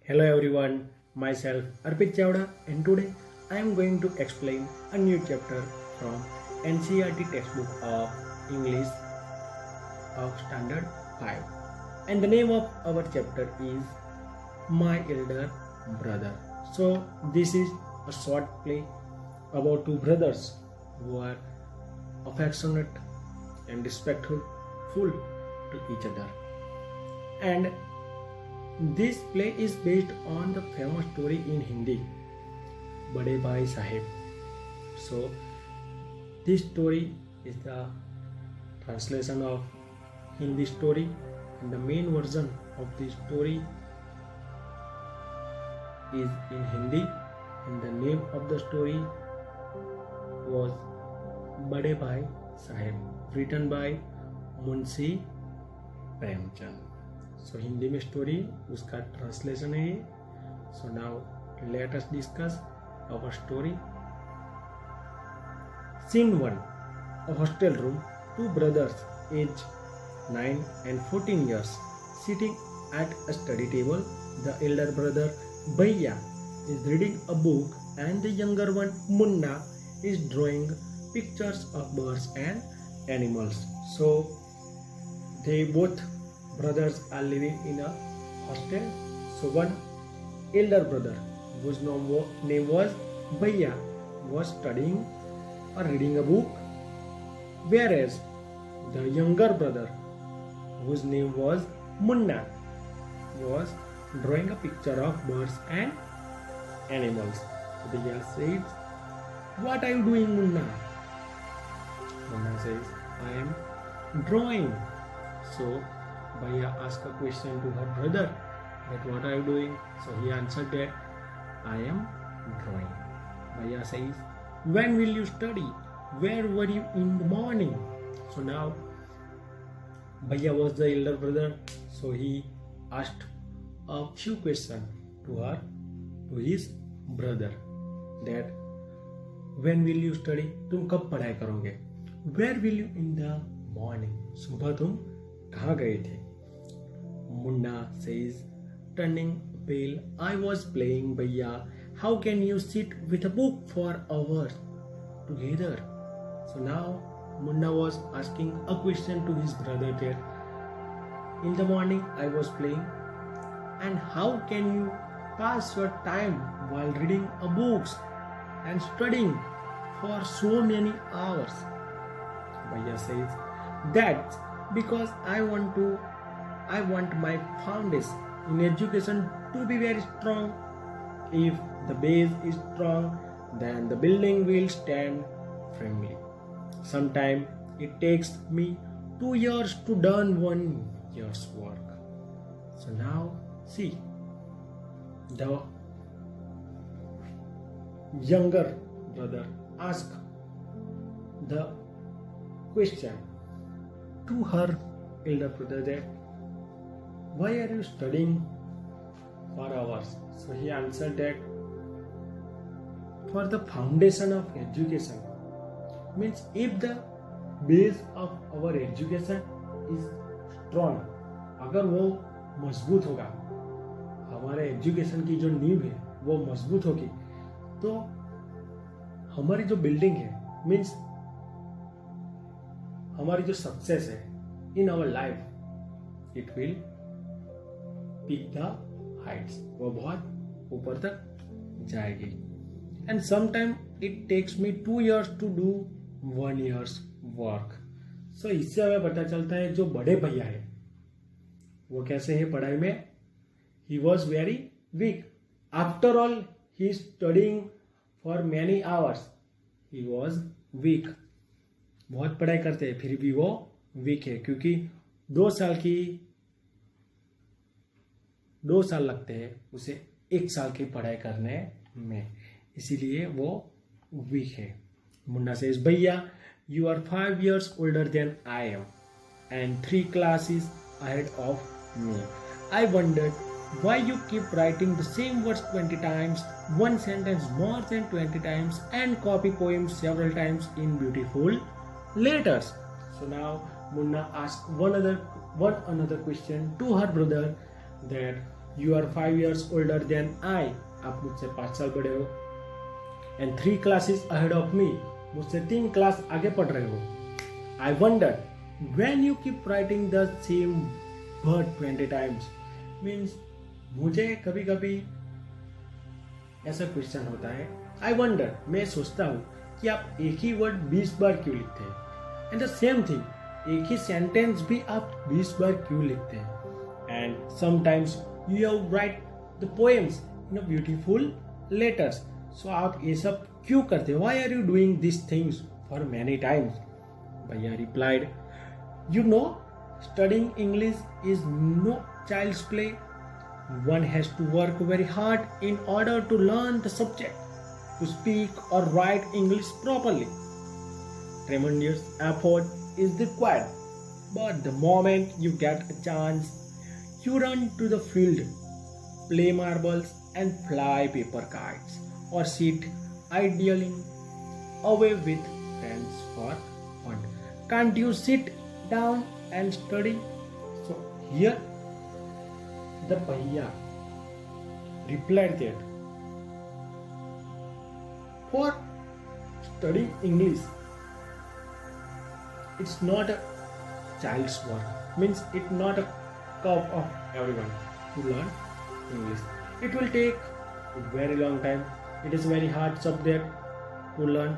Hello everyone, myself Arpit Chavda and today I am going to explain a new chapter from NCERT textbook of English of Standard 5 and the name of our chapter is My Elder Brother. So this is a short play about two brothers who are affectionate and respectful to each other, and this play is based on the famous story in Hindi, Bade Bhai Saheb. So, this story is the translation of Hindi story, and the main version of this story is in Hindi, and the name of the story was Bade Bhai Saheb, written by Munshi Premchand. सो हिंदी में story उसका translation है ये. So now let us discuss our story. Scene 1. A hostel room. Two brothers aged 9 and 14 years sitting at a study table. The elder brother Bhaiya is reading a book and the younger one Munna is drawing pictures of birds and animals. So they both brothers are living in a hostel. So one elder brother whose name was Bhaiya was studying or reading a book, whereas the younger brother whose name was Munna was drawing a picture of birds and animals. So Bhaiya says, "What are you doing, Munna?" Munna says, "I am drawing." So Bhaiya asked a question to her brother that what are you doing? So he answered that I am drawing. Bhaiya says, when will you study? Where were you in the morning? So now Bhaiya was the elder brother, so he asked a few questions to his brother that when will you study? तुम कब पढ़ाई करोगे? Where will you in the morning? सुबह तुम कहाँ गए थे? Munna says, turning pale, I was playing. Bhaiya, how can you sit with a book for hours together? So now Munna was asking a question to his brother that in the morning I was playing, and how can you pass your time while reading a books and studying for so many hours? Bhaiya says, that's because I want my foundation in education to be very strong. If the base is strong, then the building will stand firmly. Sometimes it takes me 2 years to done 1 year's work. So now see, the younger brother asked the question to her elder brother that why are you studying for hours? So he answered that for the foundation of education, means if the base of our education is strong, अगर वो मजबूत होगा, हमारे education की जो नींव है वो मजबूत होगी, तो हमारी जो बिल्डिंग है मीन्स हमारी जो सक्सेस है in our life, it will pick the heights, वो बहुत ऊपर तक जाएगी. And sometime it takes me 2 years to do 1 year's work. So इससे हमें पता चलता है जो बड़े भैया है वो कैसे है पढ़ाई में. He was very weak. After all he studying for many hours. He was weak. बहुत पढ़ाई करते हैं फिर भी वो वीक है, क्योंकि 2 साल लगते हैं उसे 1 साल की पढ़ाई करने में, इसीलिए वो वीक है. मुन्ना सेज, भैया you are 5 years older than I am and 3 classes ahead of me. I wondered why you keep writing the same words 20 times, one sentence more than 20 times, and copy poems several times in beautiful letters. So now Munna asked one another question to her brother that You are 5 years older than I. आप मुझसे 5 साल बड़े हो. And 3 classes ahead of me. मुझसे 3 class आगे पढ़ रहे हो. I wonder when you keep writing the same word 20 times. Means मुझे कभी कभी ऐसा क्वेश्चन होता है. I wonder, मैं सोचता हूँ कि आप एक ही वर्ड 20 बार क्यों लिखते हैं. एंड द सेम थिंग, एक ही सेंटेंस भी आप 20 बार क्यों लिखते हैं. And sometimes you write the poems in a beautiful letters. So आप ये सब क्यों करते हैं. Why are you doing this things for many times. भैया replied, you know studying English is no child's play. One has to work very hard in order to learn the subject, to speak or write English properly. Tremendous effort is required, but the moment you get a chance, you run to the field, play marbles and fly paper kites, or sit idling away with friends for fun. Can't you sit down and study? So here the Bhaiya replied that for studying English, it's not a child's work. Means it's not a cup of everyone to learn English. It will take a very long time. It is a very hard subject to learn.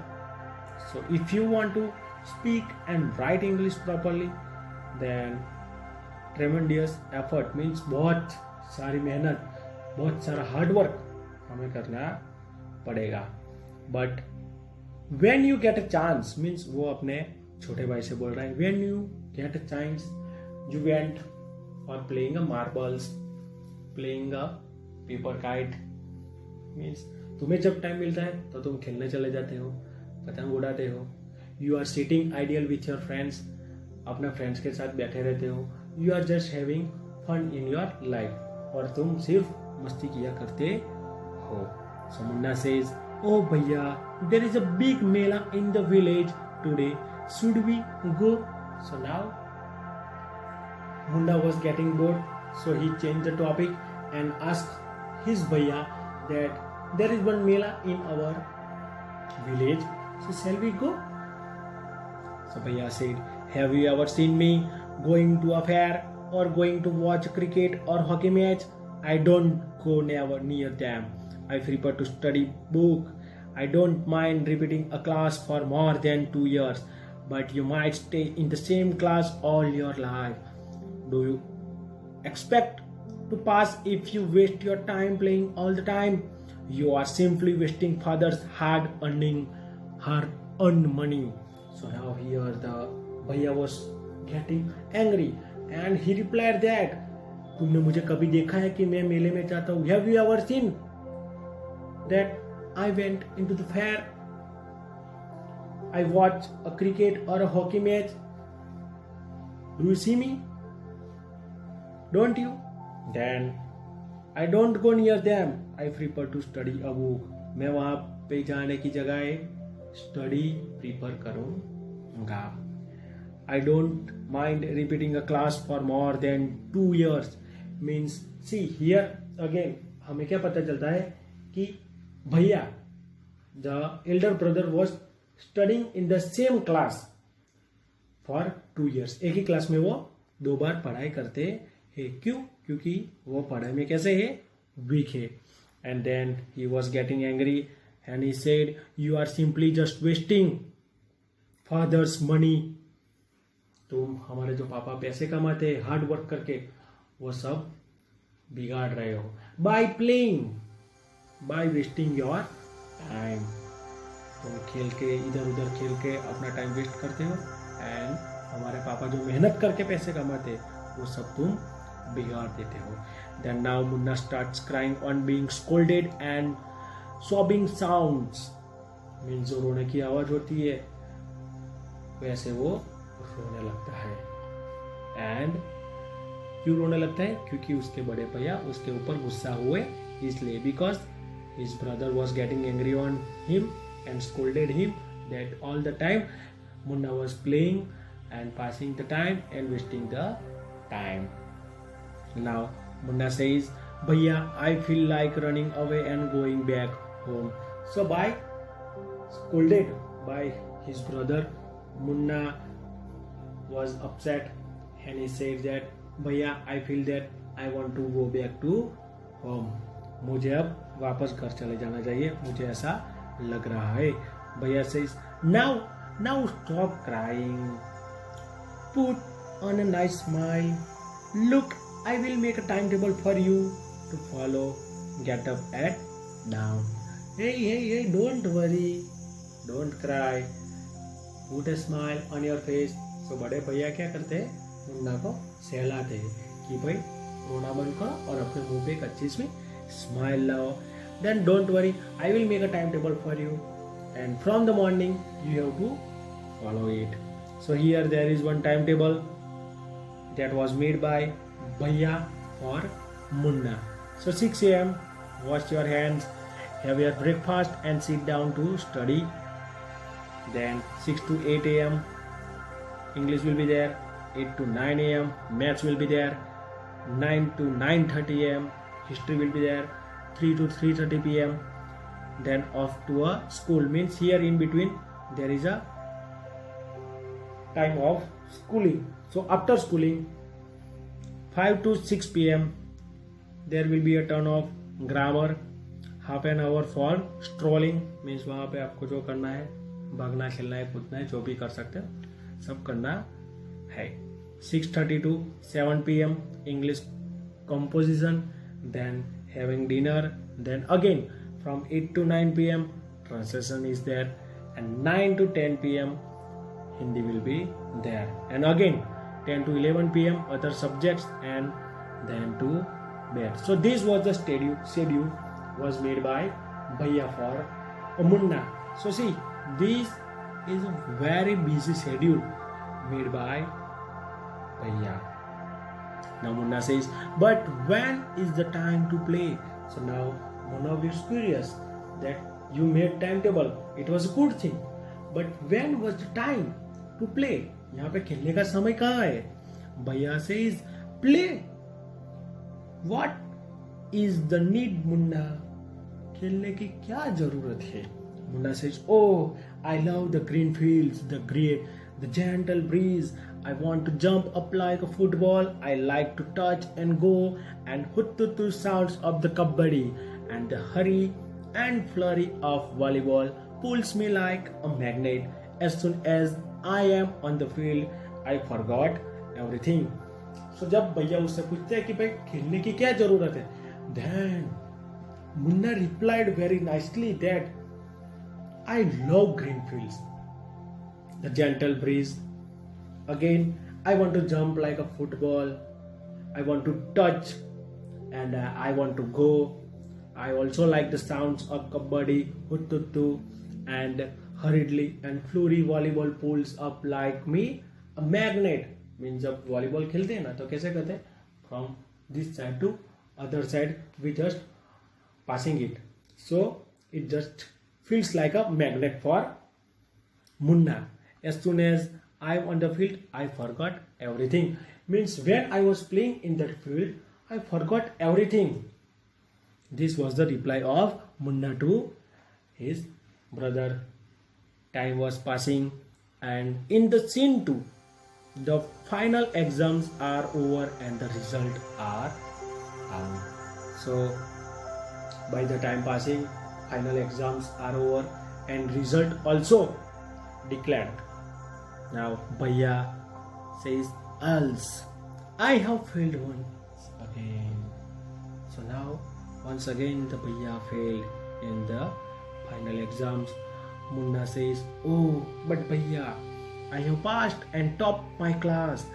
So if you want to speak and write English properly, then tremendous effort means बहुत सारी मेहनत, बहुत सारा hard work हमें करना पड़ेगा. But when you get a chance, means वो अपने छोटे भाई से बोल रहे हैं, when you get a chance you went for playing a marbles, playing a paper kite. Means तुम्हें जब टाइम मिलता है तो तुम खेलने चले जाते हो, पतंग उड़ाते हो. You are sitting ideal with your friends, अपने फ्रेंड्स के साथ बैठे रहते हो. You are just having fun in your life, और तुम सिर्फ मस्ती किया करते हो. सो मुन्ना सेज, ओ भैया, there is a big mela in the village today, should we go. So now Munna was getting bored, so he change the topic and ask his भैया that there is one mela in our village, so shall we go. So भैया said, have you ever seen me going to a fair or going to watch cricket or hockey match? I don't go never near them. I prefer to study book. I don't mind repeating a class for more than 2 years, but you might stay in the same class all your life. Do you expect to pass if you waste your time playing all the time? You are simply wasting father's hard-earned money. So now here the Bhaiya was getting angry and he replied that तुमने मुझे कभी देखा है कि मैं मेले में जाता हूँ. Have you ever seen that I went into the fair, I watched a cricket or a hockey match? Do you see me? Don't you? Then I don't go near them. I prefer to study a book. मैं वहाँ पे जाने की जगह study prefer करूँगा. I don't mind repeating a class for more than 2 years. Means, see here again, हमें क्या पता चलता है कि भैया, the elder brother was studying in the same class for 2 years. एक ही क्लास में वो 2 बार पढ़ाई करते हैं. क्यों? क्योंकि वो पढ़ाई में कैसे है, वीक है. And then he was getting angry and he said, you are simply just wasting father's money. तुम हमारे जो पापा पैसे कमाते हैं हार्ड वर्क करके, वो सब बिगाड़ रहे हो. By playing, by wasting your time. तुम खेल के इधर उधर खेल के अपना टाइम वेस्ट करते हो, एंड हमारे पापा जो मेहनत करके पैसे कमाते वो सब तुम बिगाड़ देते हो. Then now Munna starts crying on being scolded and sobbing sounds. Means जो रोने की आवाज होती है वैसे वो रोने लगता है. एंड क्यों रोने लगता है? क्योंकि उसके बड़े भैया उसके ऊपर गुस्सा हुए इसलिए. Because his brother was getting angry on him and scolded him that all the time Munna was playing and passing the time and wasting the time. Now Munna says, भैया I feel like running away and going back home. So by scolded by his brother, Munna was upset and he said that भैया I feel that I want to go back to home. मुझे अब वापस घर चले जाना चाहिए, मुझे ऐसा लग रहा है. भैया says now stop crying, put on a nice smile, look I will make a timetable for you to follow, get up at dawn. Hey, don't worry, don't cry, put a smile on your face. So बड़े भैया क्या करते हैं, मुन्ना को सहलाते हैं कि भाई रोना बंद करो और अपने मुंह पे एक अच्छी सी स्माइल लाओ. Then don't worry, I will make a timetable for you and from the morning you have to follow it. So here there is one timetable that was made by Bhaiya for Munna. So 6 a.m. wash your hands, have your breakfast and sit down to study. Then 6 to 8 a.m. English will be there. 8 to 9 a.m. Maths will be there. 9 to 9:30 a.m. History will be there. 3 to 3:30 p.m. Then off to a school, means here in between there is a time of schooling. So after schooling 5 to 6 p.m. there will be a turn of grammar. Half an hour for strolling, means वहाँ पे आपको जो करना है, भागना खेलना है कूदना है, जो भी कर सकते हो सब करना है. 6:30 to 7 p.m. English composition, then having dinner, then again from 8 to 9 p.m. translation is there, and 9 to 10 p.m. Hindi will be there, and again 10 to 11 p.m. other subjects, and then to bed. So this was the schedule was made by Bhaiya for Munna. So see, this is a very busy schedule made by Bhaiya. Now Munna says, but when is the time to play? So now Munna is curious that you made timetable, it was a good thing, but when was the time to play? यहाँ पे खेलने का समय कहाँ है? Bhaiya says, play. What is the need, Munna? खेलने की क्या जरूरत है? Munna says, oh, I love the green fields, the gentle breeze. I want to jump up like a football. I like to touch and go and hut-tu-tu sounds of the kabbadi, and the hurry and flurry of volleyball pulls me like a magnet. As soon as I am on the field, I forgot everything. So जब भैया उससे पूछते हैं कि भाई खेलने की क्या जरूरत है, then Munna replied very nicely that I love green fields, the gentle breeze. Again, I want to jump like a football. I want to touch and I want to go. I also like the sounds of kabbadi, hut-tu-tu, and hurriedly and flurry volleyball pulls up like me a magnet. Means जब volleyball खेलते हैं ना तो कैसे करते हैं? From this side to other side, we just passing it. So it just feels like a magnet for Munna. As soon as I am on the field, I forgot everything. Means when I was playing in that field, I forgot everything. This was the reply of Munna to his brother. Time was passing, and in the scene 2, the final exams are over and the result are out. So by the time passing, final exams are over and result also declared. Now Bhaiya says, else I have failed once again. So now once again the Bhaiya failed in the final exams. Munna says, oh, but Bhaiya, I have passed and topped my class.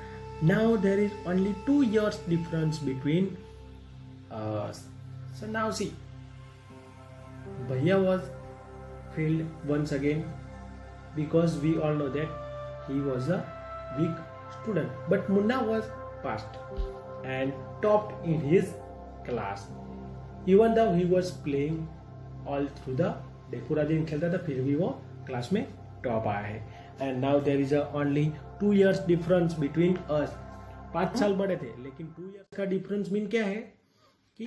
Now there is only 2 years difference between us. So now see, Bhaiya was failed once again because we all know that he was a weak student. But Munna was passed and topped in his class. Even though he was playing all through the day, पूरा दिन खेलता था फिर भी वो class में top आया है. And now there is only 2 years difference between us. 5 साल बड़े थे लेकिन 2 years का डिफरेंस मीन क्या है कि